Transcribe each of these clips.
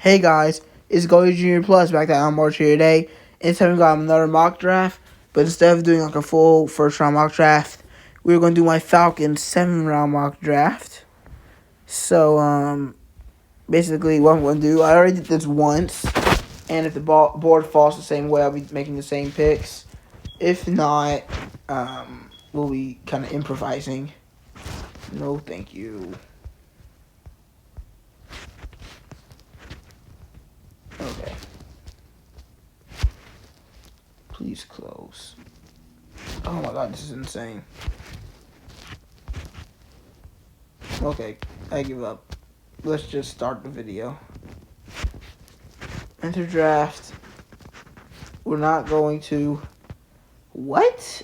Hey guys, it's Goldie Junior Plus back at March here today. And this time we got another mock draft, but instead of doing like a full first round mock draft, we're gonna do my Falcons 7 round mock draft. So basically what I'm gonna do, I already did this once, and if the board falls the same way, I'll be making the same picks. If not, we'll be kind of improvising. No, thank you. Okay. Please close. Oh my god, this is insane. Okay, I give up. Let's just start the video. Enter draft. We're not going to... What?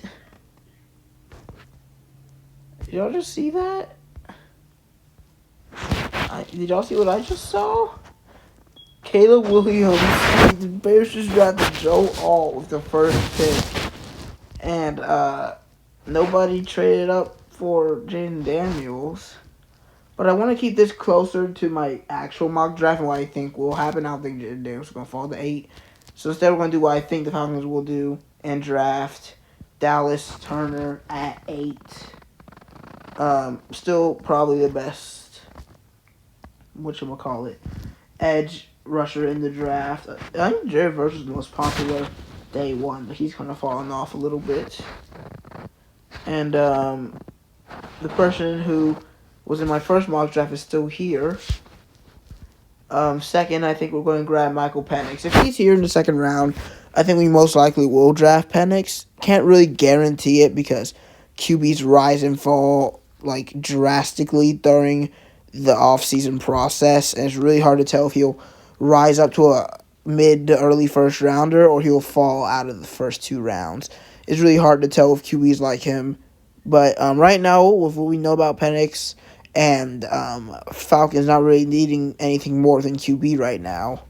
Did y'all just see that? Did y'all see what I just saw? Caleb Williams. The Bears just drafted Joe Alt with the first pick. And nobody traded up for Jaden Daniels. But I want to keep this closer to my actual mock draft and what I think will happen. I don't think Jaden Daniels is going to fall to 8. So instead we're going to do what I think the Falcons will do and draft Dallas Turner at 8. Still probably the best, whatchamacallit, edge rusher in the draft. I think Jared Verse is the most popular day one, but he's kind of fallen off a little bit. And the person who was in my first mock draft is still here. Second, I think we're going to grab Michael Penix. If he's here in the second round, I think we most likely will draft Penix. Can't really guarantee it because QBs rise and fall like drastically during the offseason process, and it's really hard to tell if he'll rise up to a mid to early first rounder or he'll fall out of the first 2 rounds. It's really hard to tell with QBs like him. But right now, with what we know about Penix and Falcons not really needing anything more than QB right now,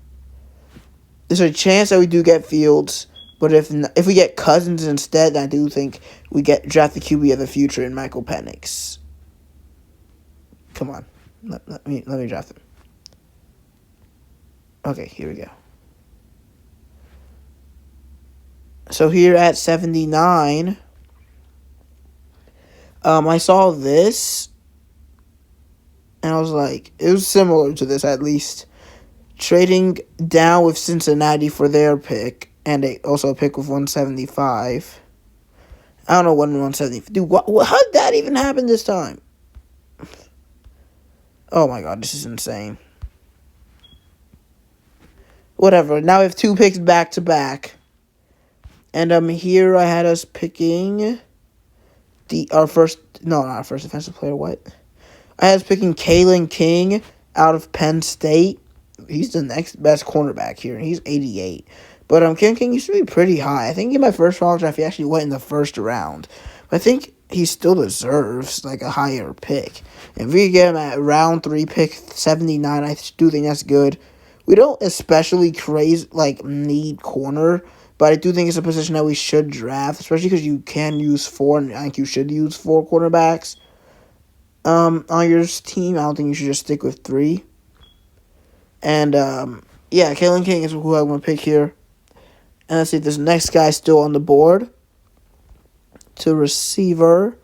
there's a chance that we do get Fields. But if we get Cousins instead, I do think we draft the QB of the future in Michael Penix. Come on, let me draft him. Okay, here we go. So here at 79, I saw this, and I was like, it was similar to this at least. Trading down with Cincinnati for their pick, and also a pick with 175. I don't know when 175. Dude, how did that even happen this time? Oh my god, this is insane. Whatever. Now we have 2 picks back to back. And here I had us picking our first defensive player. What? I had us picking Kalen King out of Penn State. He's the next best cornerback here, and he's 88. But Kalen King used to be pretty high. I think in my first round draft, he actually went in the first round. But I think he still deserves like a higher pick. And if we get him at round 3 pick 79, I do think that's good. We don't especially need corner, but I do think it's a position that we should draft, especially because you can use 4, and I think you should use 4 cornerbacks on your team. I don't think you should just stick with 3. And, yeah, Kalen King is who I want to pick here. And let's see if this next guy is still on the board. To receiver,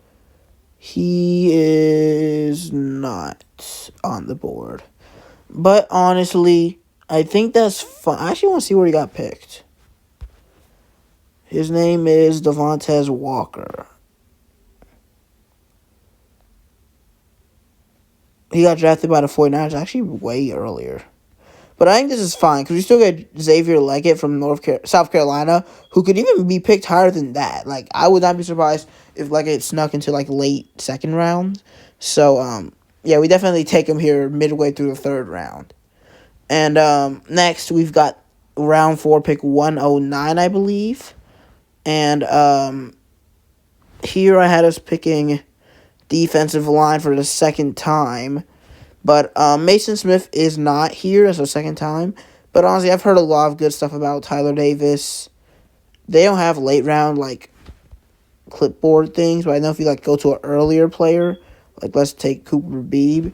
he is not on the board. But honestly, I think that's fine. I actually want to see where he got picked. His name is Devontae Walker. He got drafted by the 49ers actually way earlier. But I think this is fine because we still get Xavier Leggett from South Carolina, who could even be picked higher than that. Like, I would not be surprised if Leggett snuck into like late second round. So, yeah, we definitely take him here midway through the 3rd round. And next we've got round 4 pick 109, I believe. And here I had us picking defensive line for the second time. But Mason Smith is not here as a second time. But honestly, I've heard a lot of good stuff about Tyler Davis. They don't have late round clipboard things, but I know if you go to an earlier player, let's take Cooper Beebe.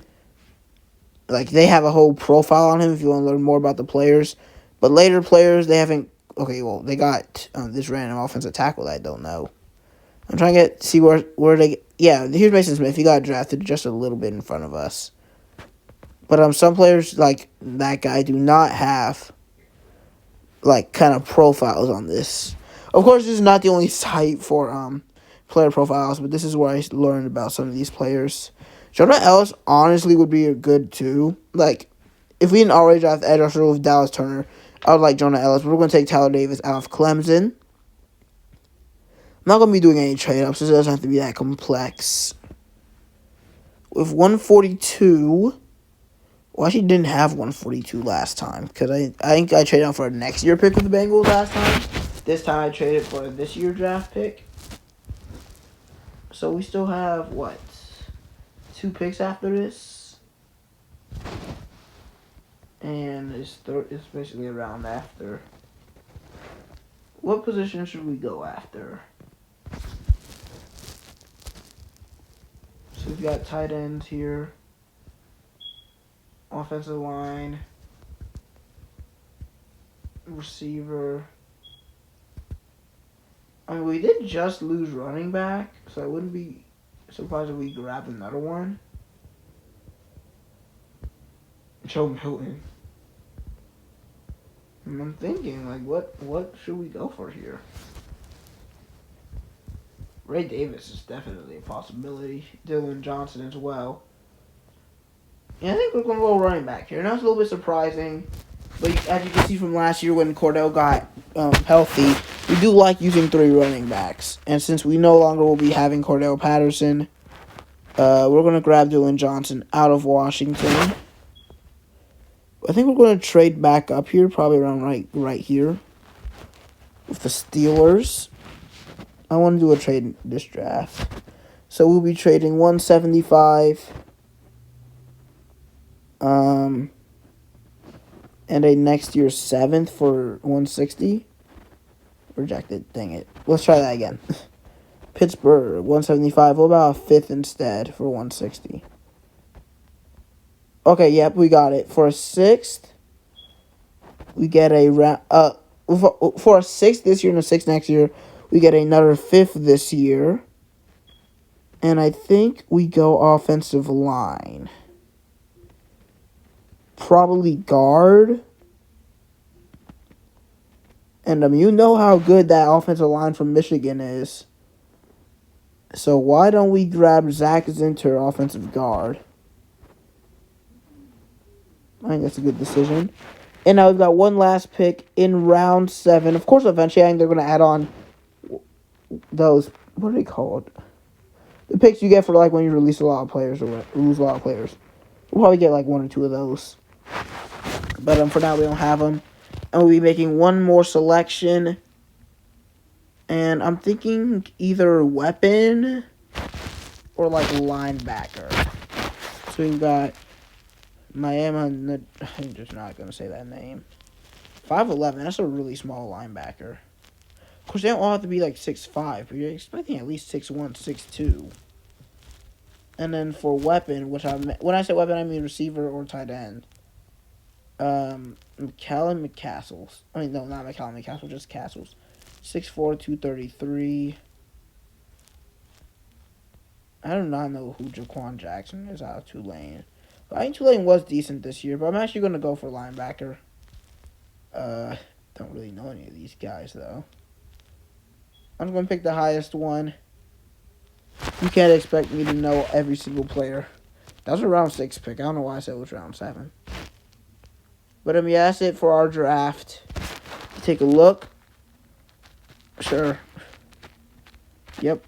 like they have a whole profile on him if you want to learn more about the players. But later players, they haven't. Okay, well, they got this random offensive tackle that I don't know. I'm trying to see where they. Yeah, here's Mason Smith. He got drafted just a little bit in front of us. But some players like that guy do not have like kind of profiles on this. Of course, this is not the only site for player profiles, but this is where I learned about some of these players. Jonah Ellis honestly would be a good too. Like, if we didn't already draft edge rusher with Dallas Turner, I would like Jonah Ellis, but we're going to take Tyler Davis out of Clemson. I'm not going to be doing any trade-ups. This doesn't have to be that complex. With 142, well, I actually didn't have 142 last time, because I think I traded out for a next year pick with the Bengals last time. This time I traded for a this year draft pick. So we still have, what, 2 picks after this? And it's basically a round after. What position should we go after? So we've got tight ends here. Offensive line. Receiver. I mean, we did just lose running back, so I wouldn't be surprised if we grabbed another one. Joe Milton. And I'm thinking, like, what should we go for here? Ray Davis is definitely a possibility. Dylan Johnson as well. Yeah, I think we're going to go running back here. Now it's a little bit surprising, but as you can see from last year when Cordell got healthy, we do like using 3 running backs. And since we no longer will be having Cordell Patterson, we're going to grab Dylan Johnson out of Washington. I think we're going to trade back up here, probably around right here, with the Steelers. I want to do a trade in this draft. So we'll be trading 175, and a next year's 7th for 160. Rejected, dang it. Let's try that again. Pittsburgh, 175. What about a 5th instead for 160? Okay, yep, we got it. For a 6th, we get a for a 6th this year and a 6th next year, we get another 5th this year. And I think we go offensive line. Probably guard. And you know how good that offensive line from Michigan is. So why don't we grab Zach Zinter, offensive guard? I think that's a good decision. And now we've got one last pick in round 7. Of course, eventually I think they're going to add on those, what are they called? The picks you get for like when you release a lot of players or lose a lot of players. We'll probably get like 1 or 2 of those. But for now, we don't have them. And we'll be making one more selection. And I'm thinking either weapon or like linebacker. So we've got Miami. I'm just not going to say that name. 5'11". That's a really small linebacker. Of course, they don't all have to be like 6'5", but you're expecting at least 6'1", 6'2". And then for weapon, when I say weapon, I mean receiver or tight end. McCallum McCastles. I mean, no, not McCallum McCastles, just Castles. 6'4", 233. I do not know who Jaquan Jackson is out of Tulane. But I think Tulane was decent this year, but I'm actually going to go for linebacker. Don't really know any of these guys, though. I'm going to pick the highest one. You can't expect me to know every single player. That was a round 6 pick. I don't know why I said it was round 7. But yeah, that's it for our draft. Take a look. Sure. Yep.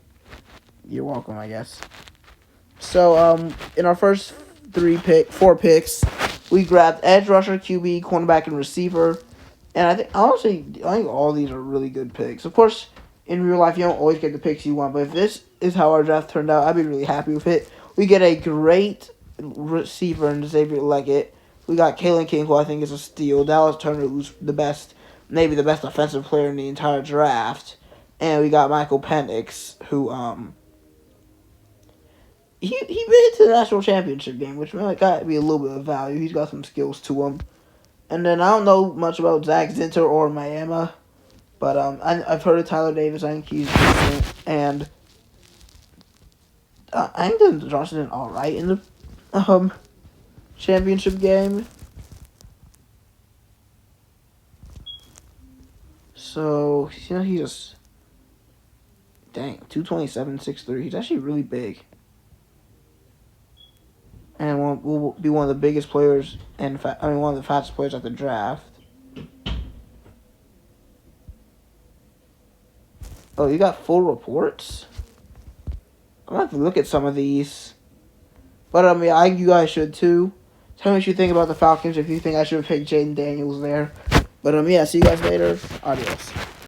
You're welcome, I guess. So, in our first 4 picks, we grabbed edge rusher, QB, cornerback, and receiver. And I think all these are really good picks. Of course, in real life, you don't always get the picks you want. But if this is how our draft turned out, I'd be really happy with it. We get a great receiver in Xavier Leggett. We got Kalen King, who I think is a steal. Dallas Turner, who's maybe the best offensive player in the entire draft. And we got Michael Penix, who he made it to the national championship game, which got to be a little bit of value. He's got some skills to him. And then I don't know much about Zach Zinter or Miami, but I've heard of Tyler Davis. I think he's decent, and I think that Johnson did all right in the championship game. So he's just 227, 6'3". He's actually really big, and will be one of the biggest players and one of the fastest players at the draft. Oh, you got full reports? I'm gonna have to look at some of these. But you guys should too. Tell me what you think about the Falcons. If you think I should have picked Jaden Daniels there. But yeah, see you guys later. Adios.